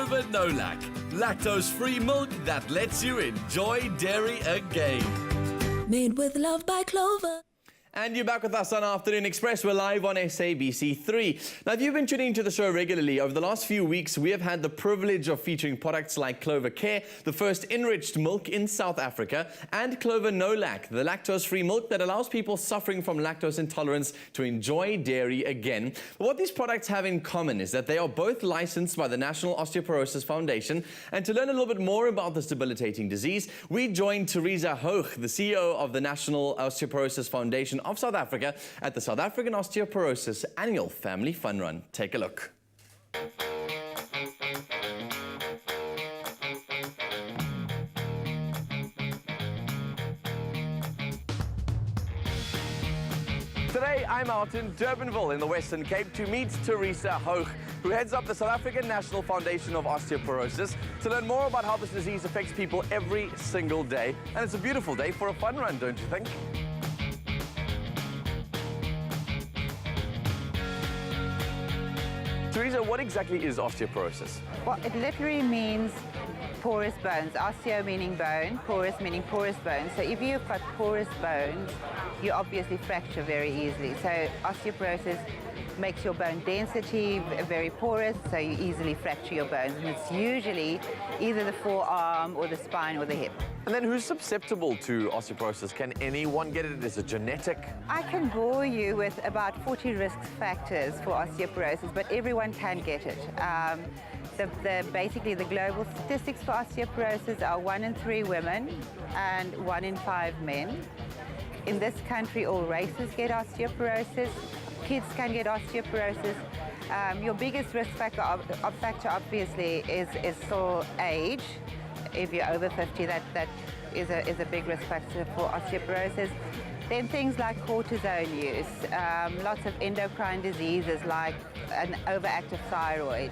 Clover No Lac, lactose-free milk that lets you enjoy dairy again. Made with love by Clover. And you're back with us on Afternoon Express. We're live on SABC3. Now, if you've been tuning into the show regularly, over the last few weeks, we have had the privilege of featuring products like Clover Care, the first enriched milk in South Africa, and Clover No Lac, the lactose-free milk that allows people suffering from lactose intolerance to enjoy dairy again. But what these products have in common is that they are both licensed by the National Osteoporosis Foundation. And to learn a little bit more about this debilitating disease, we joined Tereza Hough, the CEO of the National Osteoporosis Foundation of South Africa, at the South African Osteoporosis Annual Family Fun Run. Take a look. Today, I'm out in Durbanville in the Western Cape to meet Tereza Hough, who heads up the South African National Foundation of Osteoporosis, to learn more about how this disease affects people every single day. And it's a beautiful day for a fun run, don't you think? Tereza, what exactly is osteoporosis? Well, it literally means porous bones. Osteo meaning bone, porous meaning porous bones. So if you've got porous bones, you obviously fracture very easily. So osteoporosis makes your bone density very porous, so you easily fracture your bones. And it's usually either the forearm or the spine or the hip. And then who's susceptible to osteoporosis? Can anyone get it? Is it genetic? I can bore you with about 40 risk factors for osteoporosis, but everyone can get it. Basically, the global statistics for osteoporosis are 1 in 3 women and 1 in 5 men. In this country, all races get osteoporosis. Kids can get osteoporosis. Your biggest risk factor, obviously, is still age. If you're over 50, that is a big risk factor for osteoporosis. Then things like cortisone use, lots of endocrine diseases like an overactive thyroid.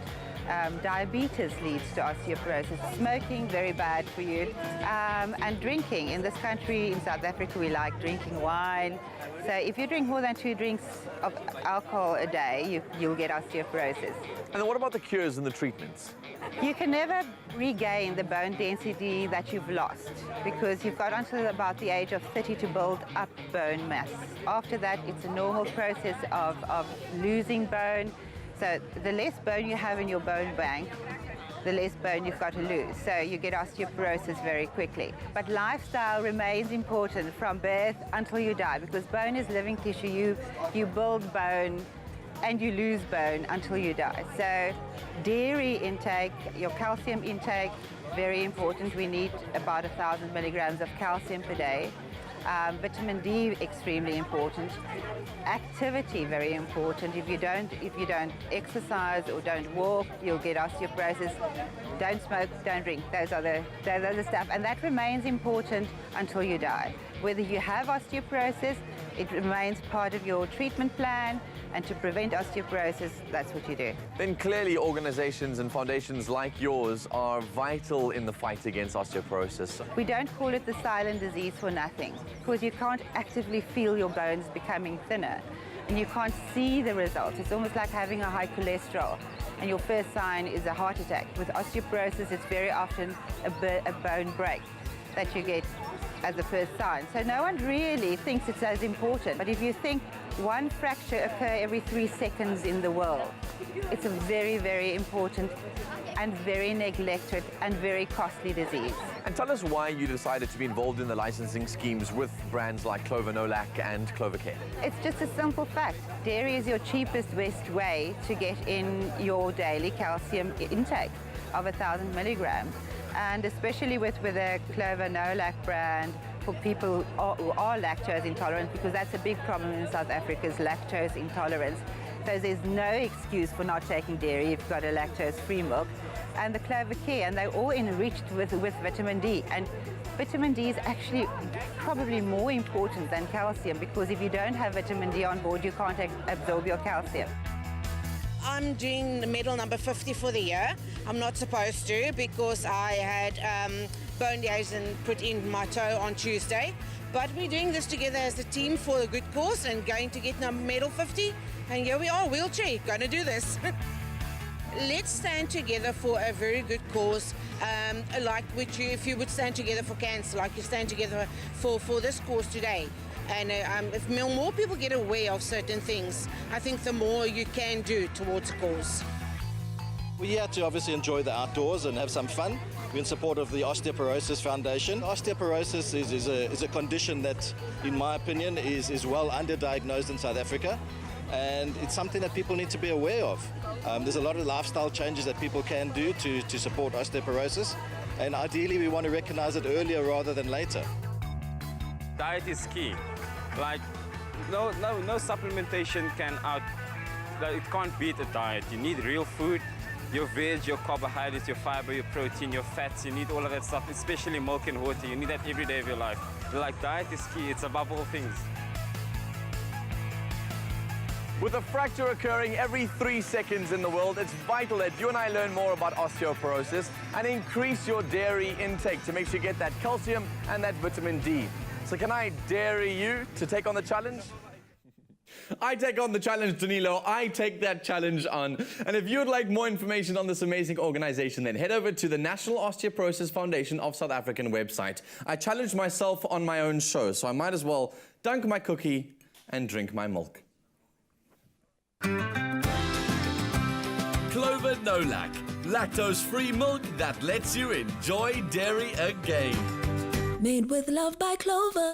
Diabetes leads to osteoporosis. Smoking, very bad for you. And drinking. In this country, in South Africa, we like drinking wine. So if you drink more than 2 drinks of alcohol a day, you'll get osteoporosis. And then what about the cures and the treatments? You can never regain the bone density that you've lost because you've got until about the age of 30 to build up bone mass. After that, it's a normal process of losing bone. So the less bone you have in your bone bank, the less bone you've got to lose. So you get osteoporosis very quickly. But lifestyle remains important from birth until you die because bone is living tissue. You build bone and you lose bone until you die. So dairy intake, your calcium intake, very important. We need about 1,000 milligrams of calcium per day. Vitamin D, extremely important. Activity, very important. If you don't exercise or don't walk, you'll get osteoporosis. Don't smoke, don't drink. Those are the stuff, and that remains important until you die. Whether you have osteoporosis, it remains part of your treatment plan, and to prevent osteoporosis, that's what you do. Then clearly organizations and foundations like yours are vital in the fight against osteoporosis. We don't call it the silent disease for nothing, because you can't actively feel your bones becoming thinner, and you can't see the results. It's almost like having a high cholesterol, and your first sign is a heart attack. With osteoporosis, it's very often a bone break that you get as the first sign. So no one really thinks it's as important. But if you think 1 fracture occurs every 3 seconds in the world, it's a very, very important and very neglected and very costly disease. And tell us why you decided to be involved in the licensing schemes with brands like Clover No Lac and Clover Care. It's just a simple fact. Dairy is your cheapest, best way to get in your daily calcium intake of 1,000 milligrams. And especially with the Clover No Lac brand for people who are lactose intolerant, because that's a big problem in South Africa is lactose intolerance. So there's no excuse for not taking dairy if you've got a lactose-free milk. And the Clover Care, and they're all enriched with vitamin D. And vitamin D is actually probably more important than calcium because if you don't have vitamin D on board, you can't absorb your calcium. I'm doing medal number 50 for the year. I'm not supposed to because I had bone liaison put in my toe on Tuesday. But we're doing this together as a team for a good cause and going to get medal 50. And here we are, wheelchair, going to do this. let's stand together for a very good cause, like if you would stand together for cancer, like you stand together for this cause today. And if more people get aware of certain things, I think the more you can do towards a cause. We're here to obviously enjoy the outdoors and have some fun. We're in support of the Osteoporosis Foundation. Osteoporosis is a condition that, in my opinion, is well underdiagnosed in South Africa. And it's something that people need to be aware of. There's a lot of lifestyle changes that people can do to support osteoporosis. And ideally, we want to recognize it earlier rather than later. Diet is key. Like, no supplementation it can't beat a diet. You need real food, your veg, your carbohydrates, your fiber, your protein, your fats. You need all of that stuff, especially milk and water. You need that every day of your life. Like, diet is key. It's above all things. With a fracture occurring every 3 seconds in the world, it's vital that you and I learn more about osteoporosis and increase your dairy intake to make sure you get that calcium and that vitamin D. So can I dare you to take on the challenge? I take on the challenge, Danilo. I take that challenge on. And if you'd like more information on this amazing organization, then head over to the National Osteoporosis Foundation of South African website. I challenged myself on my own show, so I might as well dunk my cookie and drink my milk. Clover No Lac, lactose-free milk that lets you enjoy dairy again. Made with love by Clover.